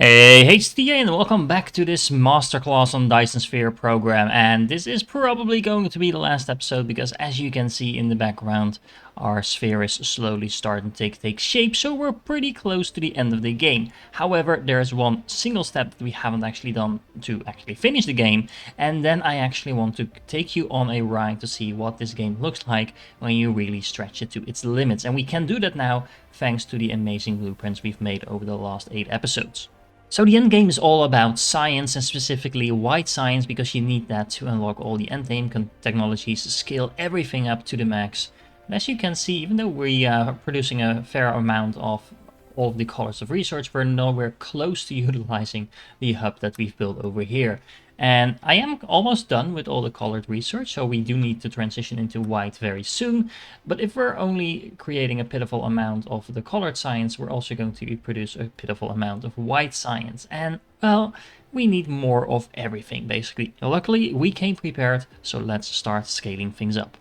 Hey, HTA, and welcome back to this masterclass on Dyson Sphere Program. And this is probably going to be the last episode because, as you can see in the background, our sphere is slowly starting to take shape, so we're pretty close to the end of the game. However, there's one single step that we haven't actually done to actually finish the game, and then I actually want to take you on a ride to see what this game looks like when you really stretch it to its limits. And we can do that now thanks to the amazing blueprints we've made over the last 8 episodes. So the endgame is all about science, and specifically white science, because you need that to unlock all the endgame technologies, scale everything up to the max. And as you can see, even though we are producing a fair amount of all of the colors of research, we're nowhere close to utilizing the hub that we've built over here. And I am almost done with all the colored research, so we do need to transition into white very soon. But if we're only creating a pitiful amount of the colored science, we're also going to produce a pitiful amount of white science. And, well, we need more of everything, basically. Luckily, we came prepared, so let's start scaling things up.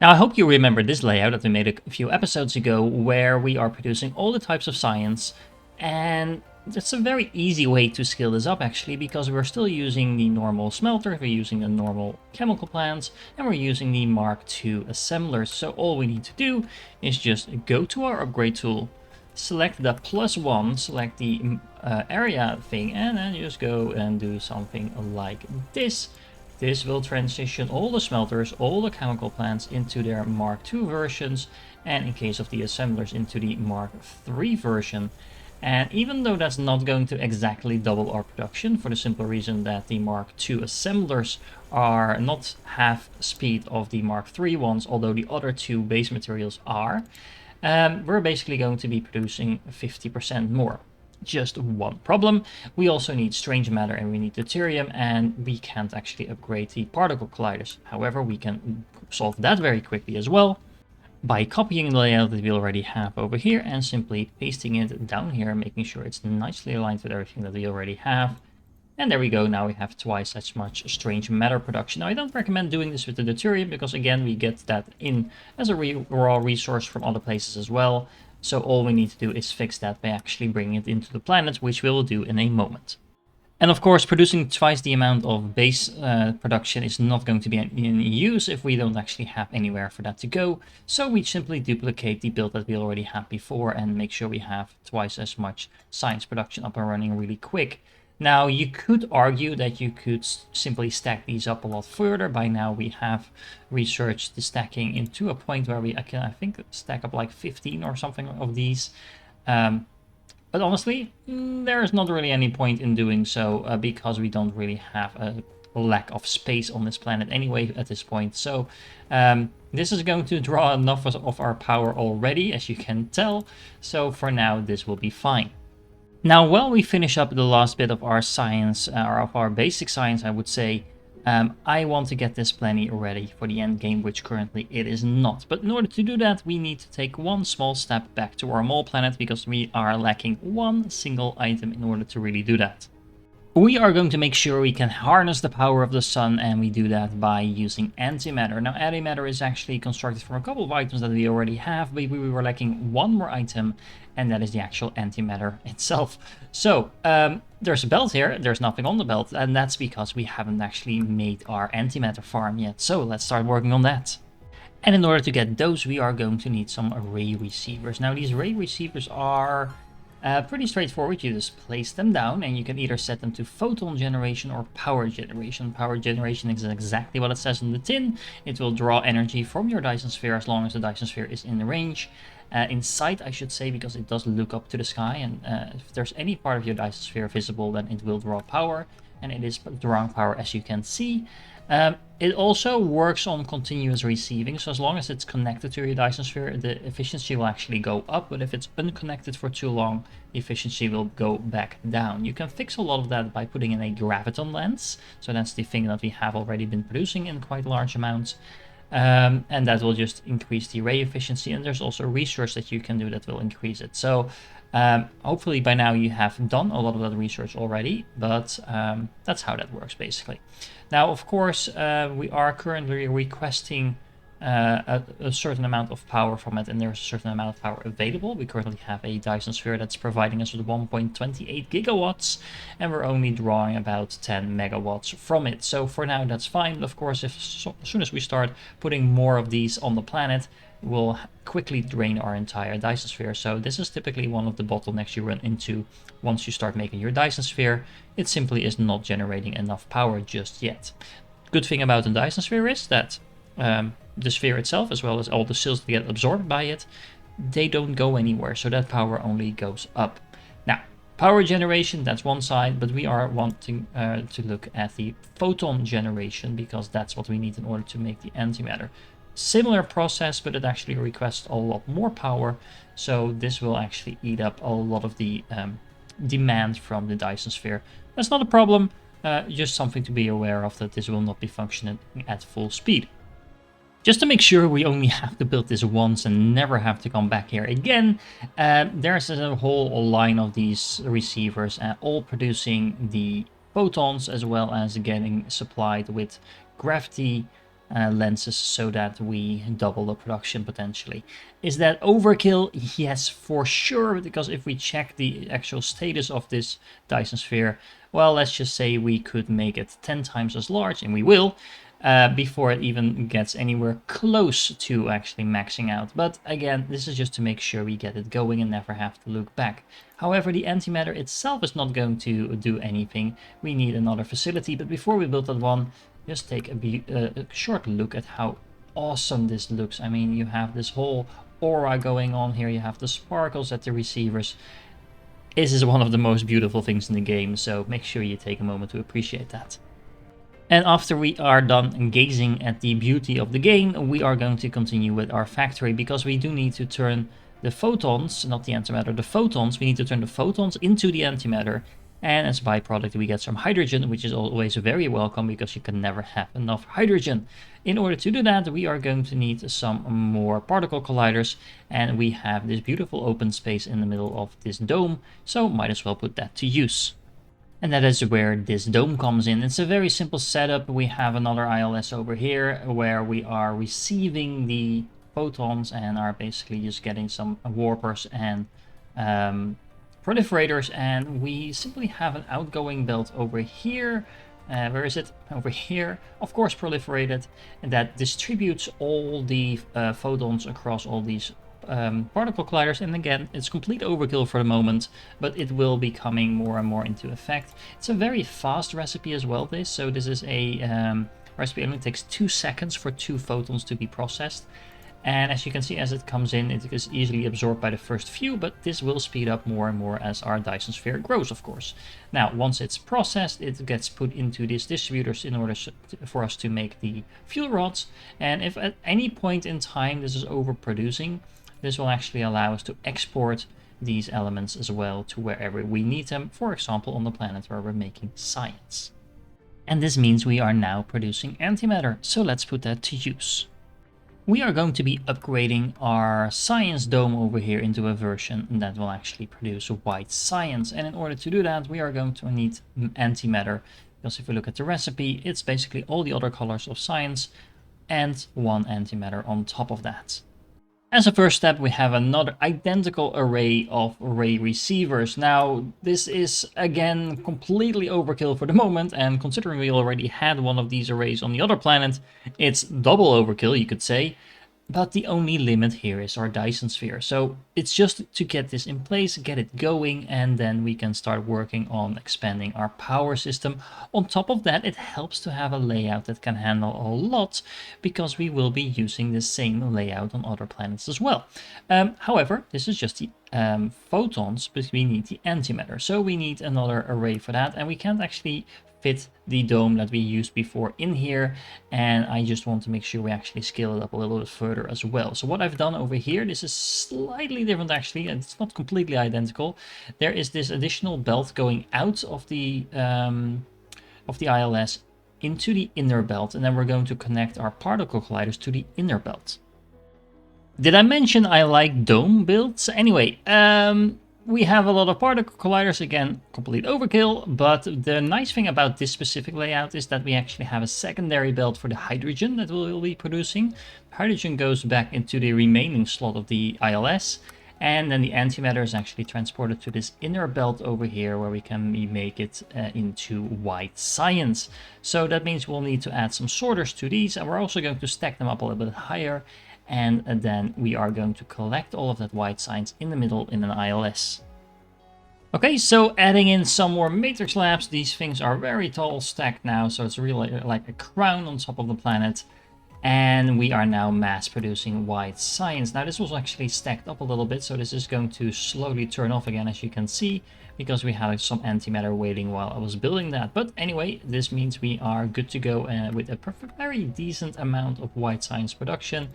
Now, I hope you remember this layout that we made a few episodes ago, where we are producing all the types of science, and it's a very easy way to scale this up, actually, because we're still using the normal smelter, we're using the normal chemical plants, and we're using the Mark II assemblers. So all we need to do is just go to our upgrade tool, select the +1, select the area thing, and then just go and do something like this. This will transition all the smelters, all the chemical plants into their Mark II versions, and in case of the assemblers into the Mark III version. And even though that's not going to exactly double our production, for the simple reason that the Mark II assemblers are not half speed of the Mark III ones, although the other two base materials are, we're basically going to be producing 50% more. Just one problem: we also need strange matter and we need deuterium, and we can't actually upgrade the particle colliders. However, we can solve that very quickly as well by copying the layout that we already have over here and simply pasting it down here, making sure it's nicely aligned with everything that we already have. And there we go, now we have twice as much strange matter production. Now, I don't recommend doing this with the deuterium, because again, we get that in as a raw resource from other places as well. So all we need to do is fix that by actually bringing it into the planet, which we will do in a moment. And of course, producing twice the amount of base production is not going to be in use if we don't actually have anywhere for that to go. So we simply duplicate the build that we already had before and make sure we have twice as much science production up and running really quick. Now, you could argue that you could simply stack these up a lot further. By now, we have researched the stacking into a point where we can, I think, stack up like 15 or something of these. But honestly, there is not really any point in doing so because we don't really have a lack of space on this planet anyway at this point. So this is going to draw enough of our power already, as you can tell. So for now, this will be fine. Now, while we finish up the last bit of our science, or of our basic science, I would say, I want to get this planet ready for the end game, which currently it is not. But in order to do that, we need to take one small step back to our mole planet, because we are lacking one single item in order to really do that. We are going to make sure we can harness the power of the sun, and we do that by using antimatter. Now, antimatter is actually constructed from a couple of items that we already have, but we were lacking one more item, and that is the actual antimatter itself. So, there's a belt here, there's nothing on the belt, and that's because we haven't actually made our antimatter farm yet. So let's start working on that. And in order to get those, we are going to need some ray receivers. Now, these ray receivers are pretty straightforward. You just place them down, and you can either set them to photon generation or power generation. Power generation is exactly what it says on the tin. It will draw energy from your Dyson Sphere as long as the Dyson Sphere is in the range. In sight, I should say, because it does look up to the sky, and if there's any part of your Dyson Sphere visible, then it will draw power, and it is drawing power, as you can see. It also works on continuous receiving, so as long as it's connected to your Dyson Sphere, the efficiency will actually go up, but if it's unconnected for too long, the efficiency will go back down. You can fix a lot of that by putting in a graviton lens, so that's the thing that we have already been producing in quite large amounts. And that will just increase the ray efficiency, and there's also research that you can do that will increase it. So hopefully by now you have done a lot of that research already, but that's how that works basically. Now, of course, we are currently requesting a certain amount of power from it, and there's a certain amount of power available. We currently have a Dyson Sphere that's providing us with 1.28 gigawatts, and we're only drawing about 10 megawatts from it. So for now, that's fine. But of course, as soon as we start putting more of these on the planet, we'll quickly drain our entire Dyson Sphere. So this is typically one of the bottlenecks you run into once you start making your Dyson Sphere. It simply is not generating enough power just yet. Good thing about the Dyson Sphere is that the sphere itself, as well as all the cells that get absorbed by it, they don't go anywhere, so that power only goes up. Now, power generation, that's one side, but we are wanting to look at the photon generation, because that's what we need in order to make the antimatter. Similar process, but it actually requests a lot more power, so this will actually eat up a lot of the demand from the Dyson Sphere. That's not a problem, just something to be aware of, that this will not be functioning at full speed. Just to make sure we only have to build this once and never have to come back here again, there's a whole line of these receivers, all producing the photons, as well as getting supplied with gravity lenses, so that we double the production potentially. Is that overkill? Yes, for sure, because if we check the actual status of this Dyson Sphere, well, let's just say we could make it 10 times as large, and we will, before it even gets anywhere close to actually maxing out. But again, this is just to make sure we get it going and never have to look back. However, the antimatter itself is not going to do anything. We need another facility, but before we build that one, just take a short look at how awesome this looks. I mean, you have this whole aura going on here, you have the sparkles at the receivers. This is one of the most beautiful things in the game, so make sure you take a moment to appreciate that. And after we are done gazing at the beauty of the game, we are going to continue with our factory, because we do need to turn the photons, not the antimatter, the photons, we need to turn the photons into the antimatter, and as a byproduct we get some hydrogen, which is always very welcome, because you can never have enough hydrogen. In order to do that, we are going to need some more particle colliders, and we have this beautiful open space in the middle of this dome, so might as well put that to use. And that is where this dome comes in. It's a very simple setup. We have another ILS over here where we are receiving the photons and are basically just getting some warpers and proliferators. And we simply have an outgoing belt over here. Where is it? Over here. Of course, proliferated. And that distributes all the photons across all these particle colliders, and again, it's complete overkill for the moment, but it will be coming more and more into effect. It's a very fast recipe as well, so this is a recipe. It only takes 2 seconds for 2 photons to be processed, and as you can see, as it comes in, it is easily absorbed by the first few, but this will speed up more and more as our Dyson Sphere grows, of course. Now, once it's processed, it gets put into these distributors in order for us to make the fuel rods, and if at any point in time this is overproducing, this will actually allow us to export these elements as well to wherever we need them, for example on the planet where we're making science. And this means we are now producing antimatter, so let's put that to use. We are going to be upgrading our science dome over here into a version that will actually produce white science, and in order to do that we are going to need antimatter, because if we look at the recipe, it's basically all the other colors of science and 1 antimatter on top of that. As a first step, we have another identical array of array receivers. Now, this is again completely overkill for the moment, and considering we already had one of these arrays on the other planet, it's double overkill, you could say. But the only limit here is our Dyson Sphere. So it's just to get this in place, get it going, and then we can start working on expanding our power system. On top of that, it helps to have a layout that can handle a lot, because we will be using the same layout on other planets as well. However, this is just the photons, but we need the antimatter. So we need another array for that, and we can't actually fit the dome that we used before in here, and I just want to make sure we actually scale it up a little bit further as well. So what I've done over here, this is slightly different actually, and it's not completely identical. There is this additional belt going out of the ILS into the inner belt, and then we're going to connect our particle colliders to the inner belt. Did I mention I like dome builds? Anyway, we have a lot of particle colliders, again, complete overkill, but the nice thing about this specific layout is that we actually have a secondary belt for the hydrogen that we'll be producing. Hydrogen goes back into the remaining slot of the ILS, and then the antimatter is actually transported to this inner belt over here where we can make it into white science. So that means we'll need to add some sorters to these, and we're also going to stack them up a little bit higher, and then we are going to collect all of that white science in the middle in an ILS. Okay, so adding in some more matrix labs, these things are very tall stacked now, so it's really like a crown on top of the planet. And we are now mass producing white science. Now this was actually stacked up a little bit, so this is going to slowly turn off again, as you can see, because we had some antimatter waiting while I was building that. But anyway, this means we are good to go with a very decent amount of white science production.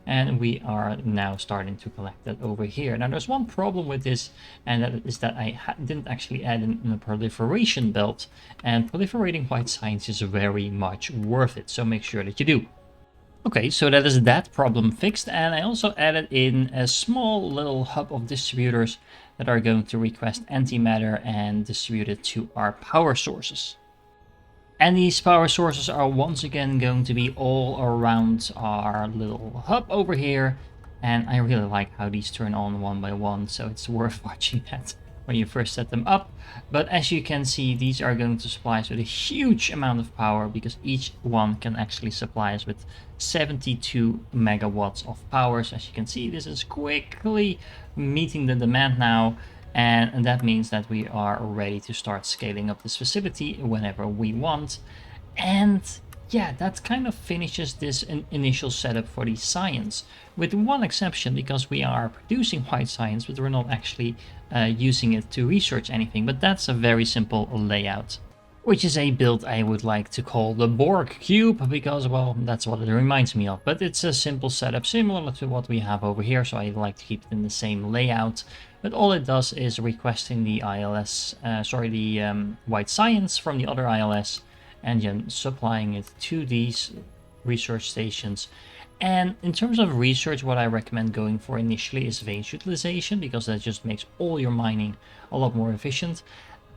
And we are now starting to collect that over here. Now there's one problem with this, and that is that I didn't actually add in a proliferation belt. And proliferating white science is very much worth it, so make sure that you do. Okay, so that is that problem fixed, and I also added in a small little hub of distributors that are going to request antimatter and distribute it to our power sources. And these power sources are once again going to be all around our little hub over here, and I really like how these turn on one by one, so it's worth watching that when you first set them up. But as you can see, these are going to supply us with a huge amount of power, because each one can actually supply us with 72 megawatts of power. So as you can see, this is quickly meeting the demand now, and that means that we are ready to start scaling up this facility whenever we want. And yeah, that kind of finishes this initial setup for the science, with one exception, because we are producing white science, but we're not actually using it to research anything. But that's a very simple layout, which is a build I would like to call the Borg Cube, because, well, that's what it reminds me of. But it's a simple setup, similar to what we have over here, so I like to keep it in the same layout. But all it does is requesting the white science from the other ILS, and then supplying it to these research stations. And in terms of research, what I recommend going for initially is vein utilization, because that just makes all your mining a lot more efficient.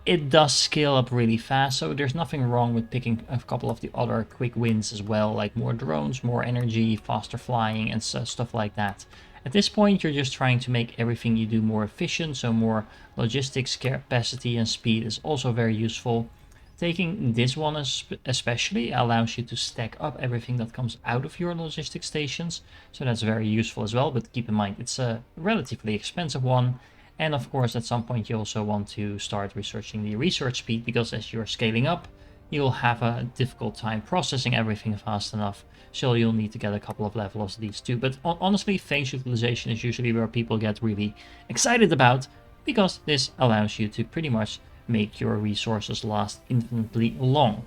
It does scale up really fast, so there's nothing wrong with picking a couple of the other quick wins as well, like more drones, more energy, faster flying, and stuff like that. At this point, you're just trying to make everything you do more efficient, so more logistics capacity and speed is also very useful. Taking this one especially allows you to stack up everything that comes out of your logistic stations, so that's very useful as well. But keep in mind, it's a relatively expensive one, and of course at some point you also want to start researching the research speed, because as you're scaling up, you'll have a difficult time processing everything fast enough, so you'll need to get a couple of levels of these too. But honestly, phase utilization is usually where people get really excited about, because this allows you to pretty much make your resources last infinitely long.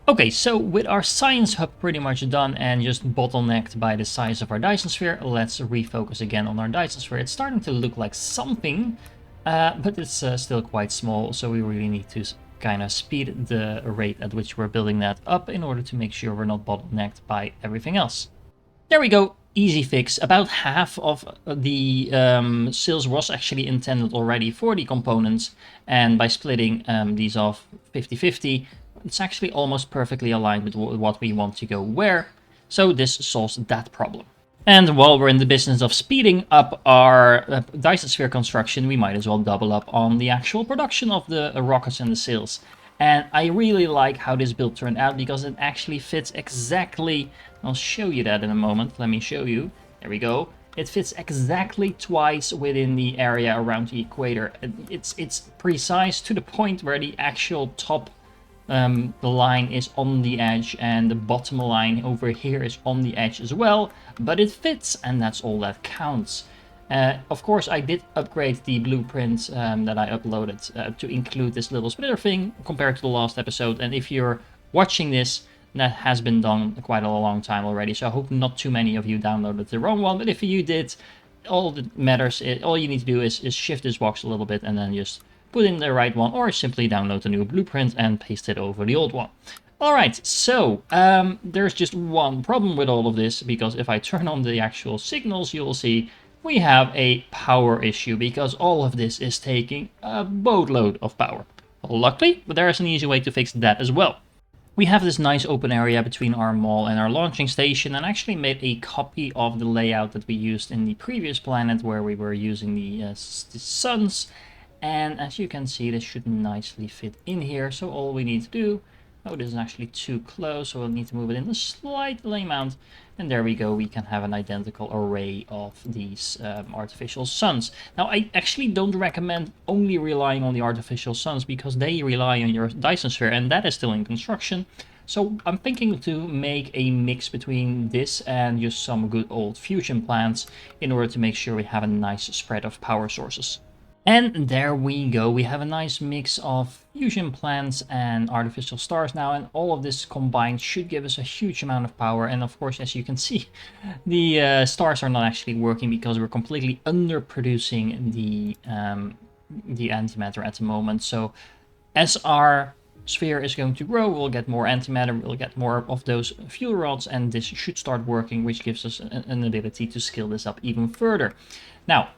Okay, so with our science hub pretty much done and just bottlenecked by the size of our Dyson Sphere, let's refocus again on our Dyson Sphere. It's starting to look like something, but it's still quite small, so we really need to kind of speed the rate at which we're building that up in order to make sure we're not bottlenecked by everything else. There we go. Easy fix. About half of the sales was actually intended already for the components, and by splitting these off 50-50, it's actually almost perfectly aligned with what we want to go where, so this solves that problem. And while we're in the business of speeding up our Dyson Sphere construction, we might as well double up on the actual production of the rockets and the sails. And I really like how this build turned out, because it actually fits exactly. I'll show you that in a moment. Let me show you. There we go. It fits exactly twice within the area around the equator. It's precise to the point where the actual top the line is on the edge, and the bottom line over here is on the edge as well. But it fits, and that's all that counts. Of course, I did upgrade the blueprint that I uploaded to include this little splitter thing compared to the last episode. And if you're watching this, that has been done quite a long time already. So I hope not too many of you downloaded the wrong one. But if you did, all that matters, all you need to do is shift this box a little bit and then just put in the right one, or simply download the new blueprint and paste it over the old one. Alright, so there's just one problem with all of this, because if I turn on the actual signals, you will see we have a power issue because all of this is taking a boatload of power. Luckily, but there is an easy way to fix that as well. We have this nice open area between our mall and our launching station, and actually made a copy of the layout that we used in the previous planet where we were using the suns. And as you can see, this should nicely fit in here. So all we need to do, oh, this is actually too close, so we'll need to move it in a slight amount. And there we go, we can have an identical array of these artificial suns. Now, I actually don't recommend only relying on the artificial suns because they rely on your Dyson Sphere, and that is still in construction. So I'm thinking to make a mix between this and just some good old fusion plants in order to make sure we have a nice spread of power sources. And there we go, we have a nice mix of fusion plants and artificial stars now, and all of this combined should give us a huge amount of power. And of course, as you can see, the stars are not actually working because we're completely underproducing the antimatter at the moment. So as our sphere is going to grow, we'll get more antimatter, we'll get more of those fuel rods, and this should start working, which gives us an ability to scale this up even further. Now,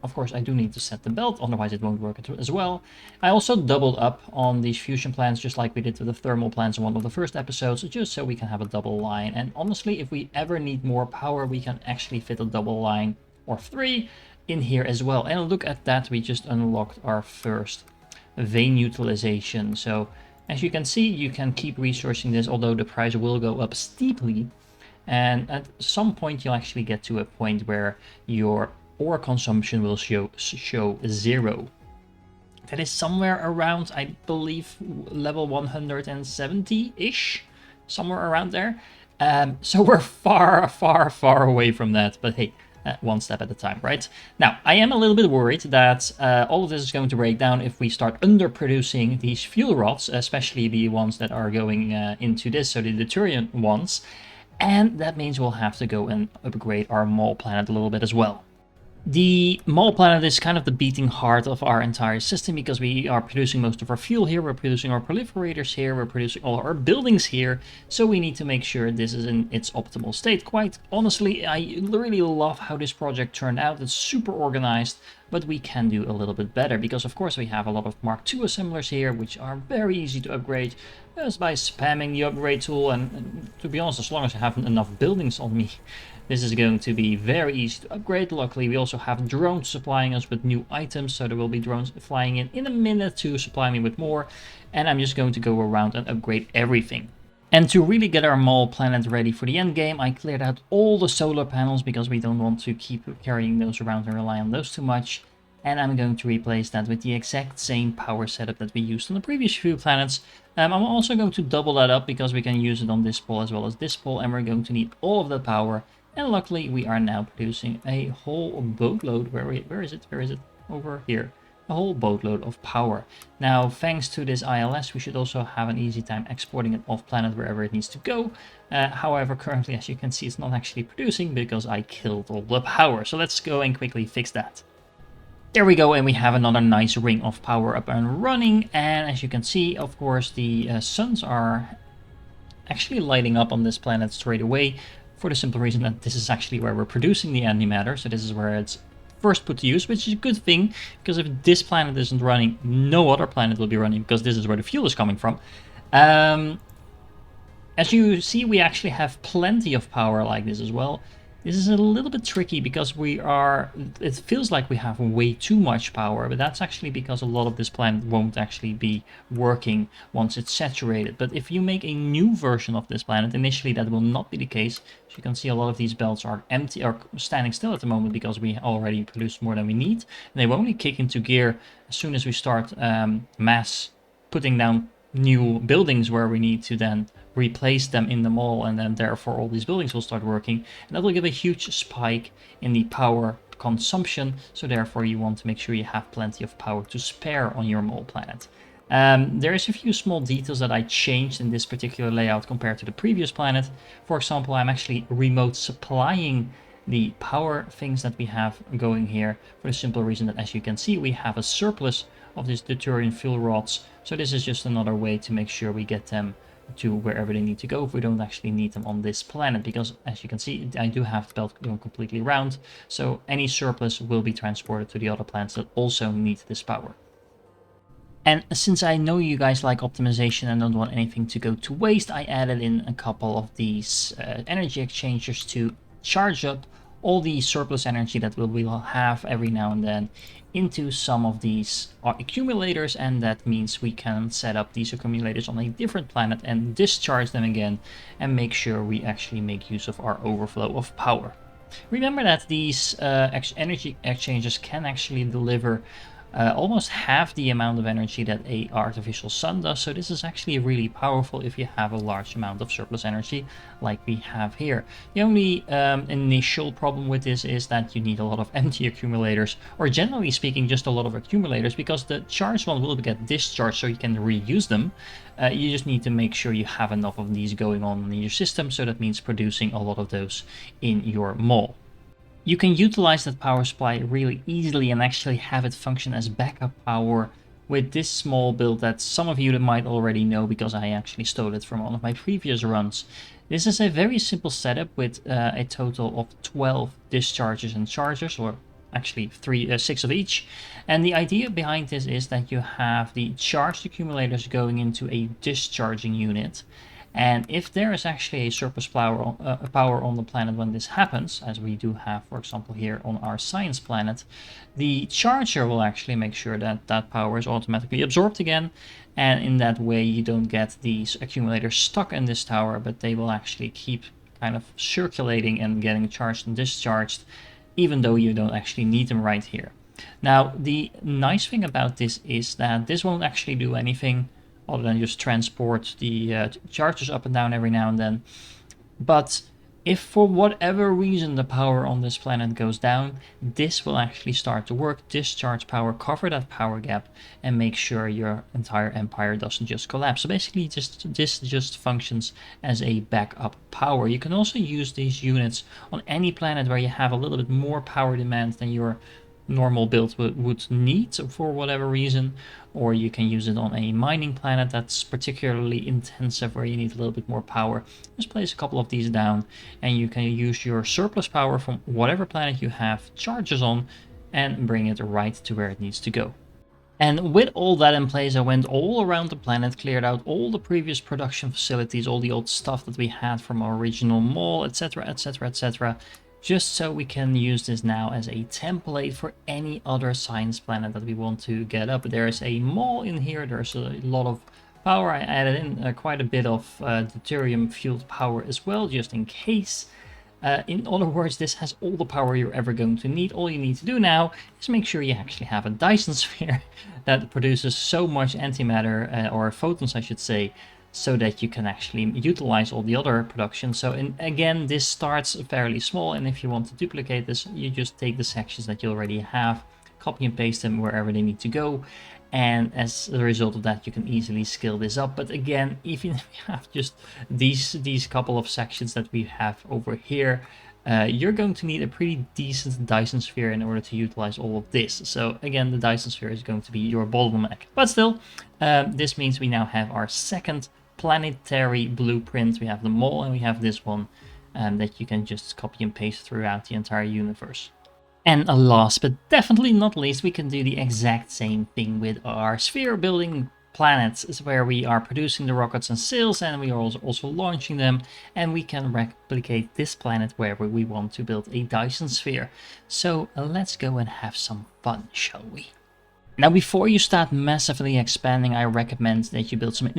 of course, I do need to set the belt, otherwise it won't work as well. I also doubled up on these fusion plants, just like we did with the thermal plants in one of the first episodes, just so we can have a double line. And honestly, if we ever need more power, we can actually fit a double line or 3 in here as well. And look at that, we just unlocked our first vein utilization. So as you can see, you can keep resourcing this, although the price will go up steeply. And at some point, you'll actually get to a point where your ore consumption will show 0. That is somewhere around, I believe, level 170-ish, somewhere around there. So we're far away from that, but hey, one step at a time, right? Now, I am a little bit worried that all of this is going to break down if we start underproducing these fuel rods, especially the ones that are going into this, so the deuterium ones. And that means we'll have to go and upgrade our mall planet a little bit as well. The mall planet is kind of the beating heart of our entire system because we are producing most of our fuel here, we're producing our proliferators here, we're producing all our buildings here, so we need to make sure this is in its optimal state. Quite honestly, I really love how this project turned out. It's super organized, but we can do a little bit better because of course we have a lot of Mark II assemblers here, which are very easy to upgrade just by spamming the upgrade tool, and to be honest, as long as I have enough buildings on me, this is going to be very easy to upgrade. Luckily, we also have drones supplying us with new items, so there will be drones flying in a minute to supply me with more, and I'm just going to go around and upgrade everything. And to really get our mall planet ready for the end game, I cleared out all the solar panels because we don't want to keep carrying those around and rely on those too much. And I'm going to replace that with the exact same power setup that we used on the previous few planets. I'm also going to double that up because we can use it on this pole as well as this pole, and we're going to need all of that power. And luckily, we are now producing a whole boatload. Where is it? Over here. A whole boatload of power. Now, thanks to this ILS, we should also have an easy time exporting it off planet wherever it needs to go. However, currently, as you can see, it's not actually producing because I killed all the power. So let's go and quickly fix that. There we go, and we have another nice ring of power up and running. And as you can see, of course, the suns are actually lighting up on this planet straight away, for the simple reason that this is actually where we're producing the antimatter. So this is where it's first put to use, which is a good thing, because if this planet isn't running, no other planet will be running, because this is where the fuel is coming from. As you see, we actually have plenty of power like this as well. This is a little bit tricky because it feels like we have way too much power, but that's actually because a lot of this planet won't actually be working once it's saturated. But if you make a new version of this planet, initially that will not be the case. As you can see, a lot of these belts are empty or standing still at the moment because we already produced more than we need. And they will only kick into gear as soon as we start mass putting down new buildings where we need to then replace them in the mall, and then therefore all these buildings will start working, and that will give a huge spike in the power consumption. So therefore you want to make sure you have plenty of power to spare on your mall planet. There is a few small details that I changed in this particular layout compared to the previous planet. For example, I'm actually remote supplying the power things that we have going here for the simple reason that, as you can see, we have a surplus of these deuterium fuel rods. So this is just another way to make sure we get them to wherever they need to go if we don't actually need them on this planet, because as you can see, I do have the belt going completely round, so any surplus will be transported to the other planets that also need this power. And since I know you guys like optimization and don't want anything to go to waste, I added in a couple of these energy exchangers to charge up all the surplus energy that we will have every now and then into some of these accumulators, and that means we can set up these accumulators on a different planet and discharge them again and make sure we actually make use of our overflow of power. Remember that these energy exchangers can actually deliver almost half the amount of energy that a artificial sun does, so this is actually really powerful if you have a large amount of surplus energy like we have here. The only initial problem with this is that you need a lot of empty accumulators, or generally speaking just a lot of accumulators, because the charged one will get discharged so you can reuse them. You just need to make sure you have enough of these going on in your system, so that means producing a lot of those in your mall. You can utilize that power supply really easily and actually have it function as backup power with this small build that some of you might already know because I actually stole it from one of my previous runs. This is a very simple setup with a total of 12 dischargers and chargers, or actually 6 of each. And the idea behind this is that you have the charged accumulators going into a discharging unit. And if there is actually a surplus power on the planet when this happens, as we do have, for example, here on our science planet, the charger will actually make sure that that power is automatically absorbed again. And in that way, you don't get these accumulators stuck in this tower, but they will actually keep kind of circulating and getting charged and discharged, even though you don't actually need them right here. Now, the nice thing about this is that this won't actually do anything other than just transport the chargers up and down every now and then. But if for whatever reason the power on this planet goes down, this will actually start to work, discharge power, cover that power gap, and make sure your entire empire doesn't just collapse. So basically this just functions as a backup power. You can also use these units on any planet where you have a little bit more power demand than your normal build would need for whatever reason, or you can use it on a mining planet that's particularly intensive where you need a little bit more power. Just place a couple of these down and you can use your surplus power from whatever planet you have charges on and bring it right to where it needs to go. And with all that in place, I went all around the planet, cleared out all the previous production facilities, all the old stuff that we had from our original mall, etc, etc, etc, just so we can use this now as a template for any other science planet that we want to get up. There's a mall in here, there's a lot of power. I added in quite a bit of deuterium fueled power as well, just in case. In other words, this has all the power you're ever going to need. All you need to do now is make sure you actually have a Dyson Sphere that produces so much antimatter, or photons I should say, so that you can actually utilize all the other production. So again, this starts fairly small, and if you want to duplicate this, you just take the sections that you already have, copy and paste them wherever they need to go, and as a result of that you can easily scale this up. But again, even if you have just these couple of sections that we have over here, you're going to need a pretty decent Dyson Sphere in order to utilize all of this. So again, the Dyson Sphere is going to be your bottleneck. But still, this means we now have our second planetary blueprint. We have the mall and we have this one that you can just copy and paste throughout the entire universe. And last but definitely not least, we can do the exact same thing with our sphere building planets, is where we are producing the rockets and sails, and we are also launching them, and we can replicate this planet wherever we want to build a Dyson Sphere. So let's go and have some fun, shall we? Now, before you start massively expanding, I recommend that you build some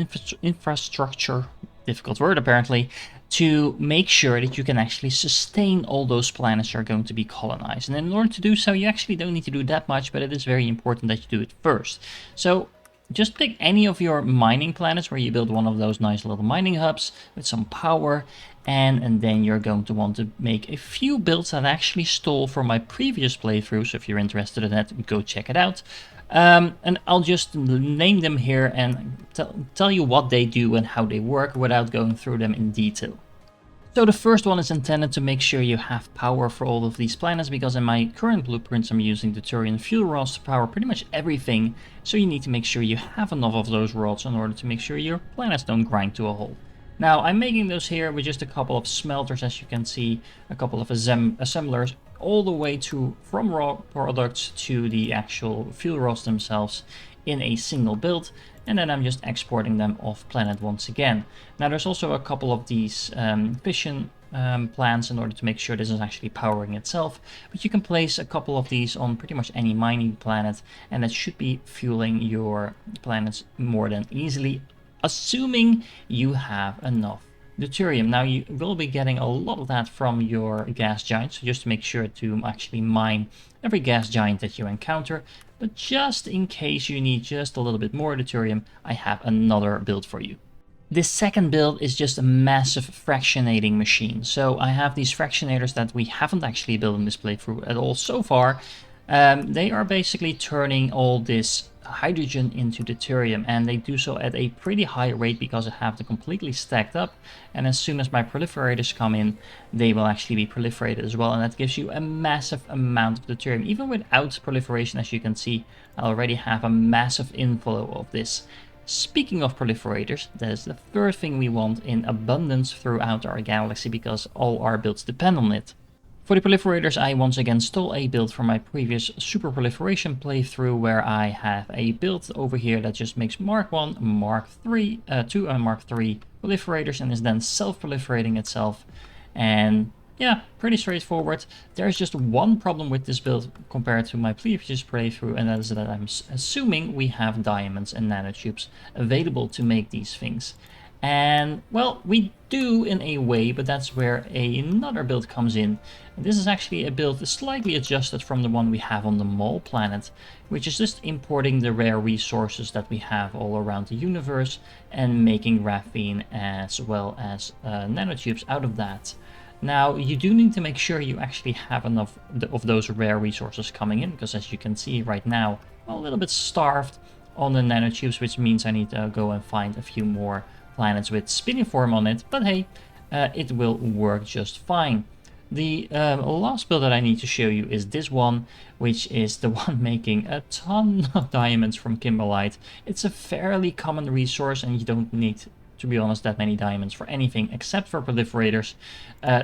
infrastructure, difficult word apparently, to make sure that you can actually sustain all those planets that are going to be colonized. And in order to do so, you actually don't need to do that much, but it is very important that you do it first. So just pick any of your mining planets where you build one of those nice little mining hubs with some power, and then you're going to want to make a few builds that I actually stole from my previous playthrough. So if you're interested in that, go check it out. And I'll just name them here and tell you what they do and how they work without going through them in detail. So the first one is intended to make sure you have power for all of these planets, because in my current blueprints I'm using deuterium fuel rods to power pretty much everything, so you need to make sure you have enough of those rods in order to make sure your planets don't grind to a halt. Now I'm making those here with just a couple of smelters, as you can see, a couple of assemblers, all the way from raw products to the actual fuel rods themselves in a single build, and then I'm just exporting them off planet once again. Now there's also a couple of these fission plants in order to make sure this is actually powering itself, but you can place a couple of these on pretty much any mining planet, and that should be fueling your planets more than easily, assuming you have enough deuterium. Now you will be getting a lot of that from your gas giants, so just to make sure to actually mine every gas giant that you encounter. But just in case you need just a little bit more deuterium, I have another build for you. This second build is just a massive fractionating machine. So I have these fractionators that we haven't actually built in this playthrough at all so far. They are basically turning all this hydrogen into deuterium, and they do so at a pretty high rate because I have them completely stacked up, and as soon as my proliferators come in, they will actually be proliferated as well, and that gives you a massive amount of deuterium. Even without proliferation, as you can see, I already have a massive inflow of this. Speaking of proliferators, that is the third thing we want in abundance throughout our galaxy, because all our builds depend on it. For the proliferators, I once again stole a build from my previous super proliferation playthrough, where I have a build over here that just makes Mark 1, Mark 3, 2 and Mark 3 proliferators, and is then self-proliferating itself. And yeah, pretty straightforward. There's just one problem with this build compared to my previous playthrough, and that is that I'm assuming we have diamonds and nanotubes available to make these things. And well, we do in a way, but that's where another build comes in. And this is actually a build slightly adjusted from the one we have on the mole planet, which is just importing the rare resources that we have all around the universe and making graphene as well as nanotubes out of that. Now, you do need to make sure you actually have enough of those rare resources coming in, because as you can see right now, I'm a little bit starved on the nanotubes, which means I need to go and find a few more planets with spinning form on it, but hey, it will work just fine. The last build that I need to show you is this one, which is the one making a ton of diamonds from kimberlite. It's a fairly common resource, and you don't need, to be honest, that many diamonds for anything except for proliferators.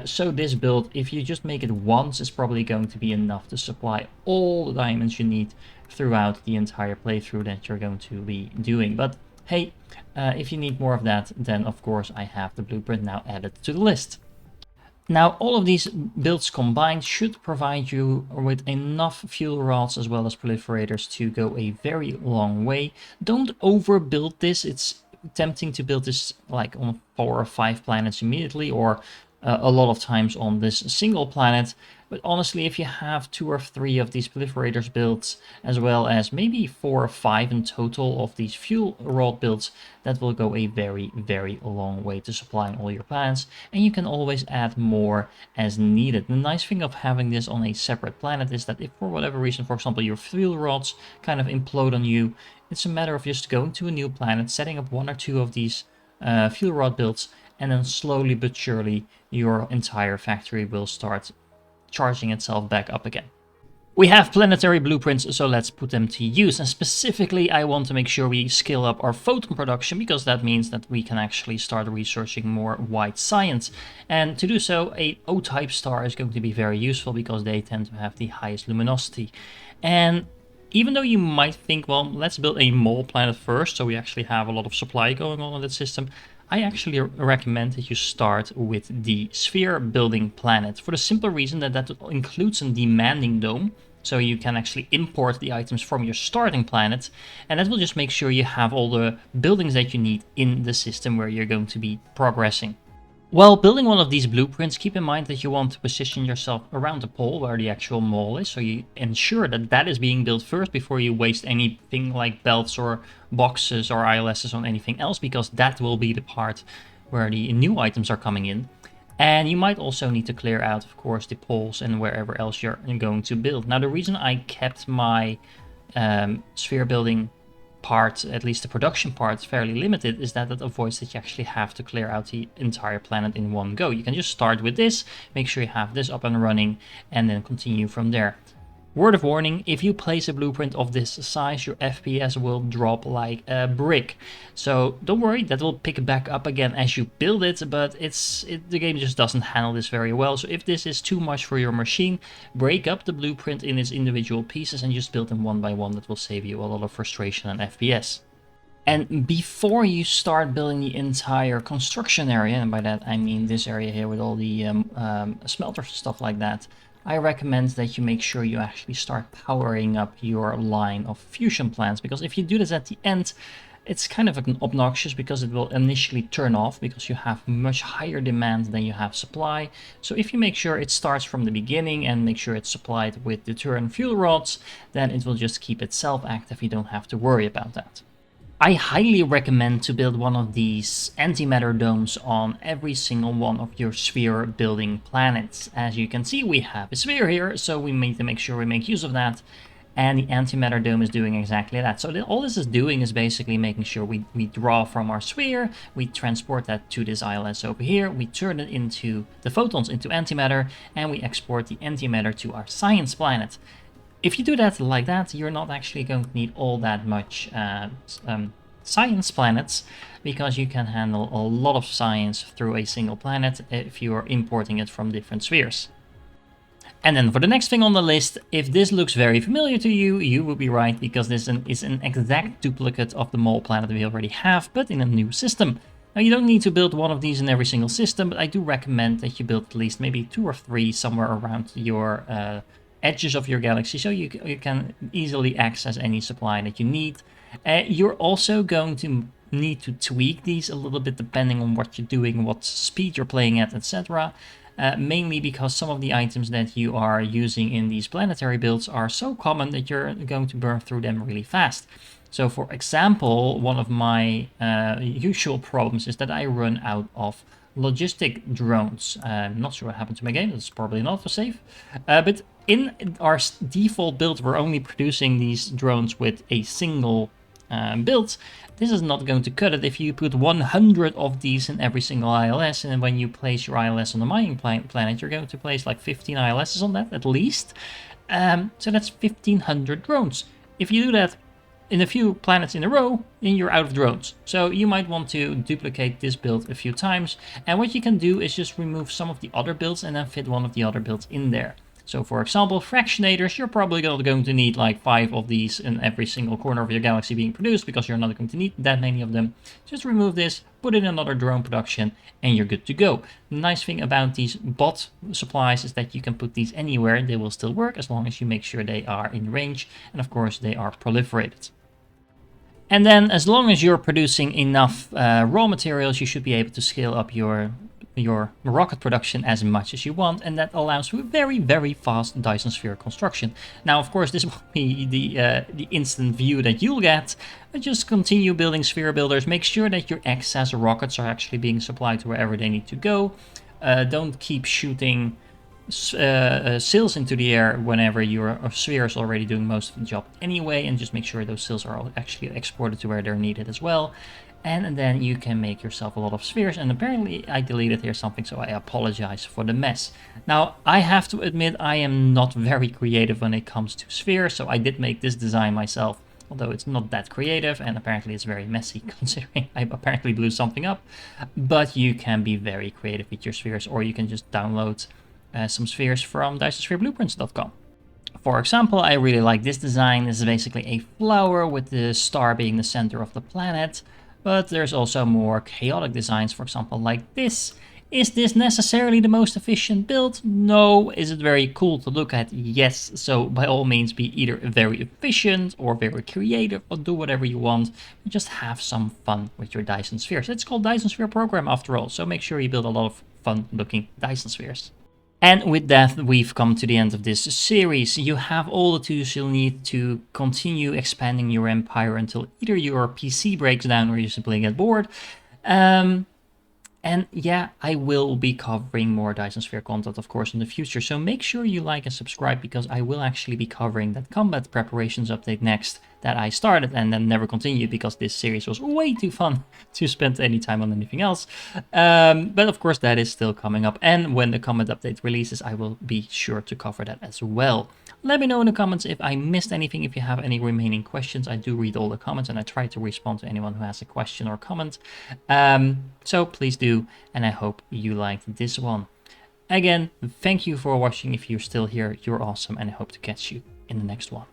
So this build, if you just make it once, is probably going to be enough to supply all the diamonds you need throughout the entire playthrough that you're going to be doing. But hey, if you need more of that, then of course I have the blueprint now added to the list. Now, all of these builds combined should provide you with enough fuel rods as well as proliferators to go a very long way. Don't overbuild this. It's tempting to build this like on 4 or 5 planets immediately, or a lot of times on this single planet. But honestly, if you have 2 or 3 of these proliferators builds, as well as maybe 4 or 5 in total of these fuel rod builds, that will go a very, very long way to supplying all your planets, and you can always add more as needed. The nice thing of having this on a separate planet is that if for whatever reason, for example, your fuel rods kind of implode on you, it's a matter of just going to a new planet, setting up 1 or 2 of these fuel rod builds, and then slowly but surely your entire factory will start charging itself back up again. We have planetary blueprints, so let's put them to use. And specifically, I want to make sure we scale up our photon production, because that means that we can actually start researching more white science. And to do so, a O-type star is going to be very useful, because they tend to have the highest luminosity. And even though you might think, well, let's build a mole planet first, so we actually have a lot of supply going on in that system, I actually recommend that you start with the sphere building planet, for the simple reason that that includes a demanding dome, so you can actually import the items from your starting planet, and that will just make sure you have all the buildings that you need in the system where you're going to be progressing. While building one of these blueprints, keep in mind that you want to position yourself around the pole where the actual mole is, so you ensure that that is being built first before you waste anything like belts or boxes or ILSs on anything else, because that will be the part where the new items are coming in. And you might also need to clear out, of course, the poles and wherever else you're going to build. Now, the reason I kept my sphere building part, at least the production part, fairly limited is that it avoids that you actually have to clear out the entire planet in one go. You can just start with this, make sure you have this up and running, and then continue from there. Word of warning, if you place a blueprint of this size, your FPS will drop like a brick. So don't worry, that will pick back up again as you build it, but the game just doesn't handle this very well. So if this is too much for your machine, break up the blueprint in its individual pieces and just build them one by one. That will save you a lot of frustration and FPS. And before you start building the entire construction area, and by that I mean this area here with all the smelters and stuff like that, I recommend that you make sure you actually start powering up your line of fusion plants, because if you do this at the end, it's kind of obnoxious because it will initially turn off because you have much higher demand than you have supply. So if you make sure it starts from the beginning and make sure it's supplied with deuterium fuel rods, then it will just keep itself active. You don't have to worry about that. I highly recommend to build one of these antimatter domes on every single one of your sphere building planets. As you can see, we have a sphere here, so we need to make sure we make use of that. And the antimatter dome is doing exactly that. So all this is doing is basically making sure we draw from our sphere, we transport that to this ILS over here, we turn it into the photons into antimatter, and we export the antimatter to our science planet. If you do that like that, you're not actually going to need all that much science planets, because you can handle a lot of science through a single planet if you are importing it from different spheres. And then for the next thing on the list, if this looks very familiar to you, you will be right, because this is an exact duplicate of the mole planet we already have, but in a new system. Now, you don't need to build one of these in every single system, but I do recommend that you build at least maybe 2 or 3 somewhere around your edges of your galaxy, so you can easily access any supply that you need. You're also going to need to tweak these a little bit depending on what you're doing, what speed you're playing at, etc. Mainly because some of the items that you are using in these planetary builds are so common that you're going to burn through them really fast. So for example, one of my usual problems is that I run out of logistic drones. I'm not sure what happened to my game, it's probably not for safe. But in our default build, we're only producing these drones with a single build. This is not going to cut it if you put 100 of these in every single ILS, and when you place your ILS on the mining planet, you're going to place like 15 ILSs on that at least. So that's 1500 drones. If you do that in a few planets in a row, then you're out of drones. So you might want to duplicate this build a few times, and what you can do is just remove some of the other builds and then fit one of the other builds in there. So for example, fractionators, you're probably going to need like 5 of these in every single corner of your galaxy being produced, because you're not going to need that many of them. Just remove this, put it in another drone production, and you're good to go. The nice thing about these bot supplies is that you can put these anywhere. They will still work as long as you make sure they are in range, and of course they are proliferated. And then as long as you're producing enough raw materials, you should be able to scale up your rocket production as much as you want, and that allows for very, very fast Dyson Sphere construction. Now, of course, this won't be the instant view that you'll get, but just continue building sphere builders. Make sure that your excess rockets are actually being supplied to wherever they need to go. Don't keep shooting sails into the air whenever your sphere is already doing most of the job anyway, and just make sure those sails are actually exported to where they're needed as well. And then you can make yourself a lot of spheres. And apparently I deleted here something, so I apologize for the mess. Now, I have to admit I am not very creative when it comes to spheres, so I did make this design myself, although it's not that creative, and apparently it's very messy considering I apparently blew something up. But you can be very creative with your spheres, or you can just download some spheres from DysonSphereBlueprints.com. For example, I really like this design. This is basically a flower with the star being the center of the planet. But there's also more chaotic designs, for example, like this. Is this necessarily the most efficient build? No. Is it very cool to look at? Yes. So by all means, be either very efficient or very creative, or do whatever you want. But just have some fun with your Dyson Spheres. It's called Dyson Sphere Program after all, so make sure you build a lot of fun looking Dyson Spheres. And with that, we've come to the end of this series. You have all the tools you'll need to continue expanding your empire until either your PC breaks down or you simply get bored. And yeah, I will be covering more Dyson Sphere content, of course, in the future. So make sure you like and subscribe, because I will actually be covering that combat preparations update next that I started and then never continued because this series was way too fun to spend any time on anything else. But of course, that is still coming up. And when the combat update releases, I will be sure to cover that as well. Let me know in the comments if I missed anything, if you have any remaining questions. I do read all the comments and I try to respond to anyone who has a question or comment. So please do, and I hope you liked this one. Again, thank you for watching. If you're still here, you're awesome, and I hope to catch you in the next one.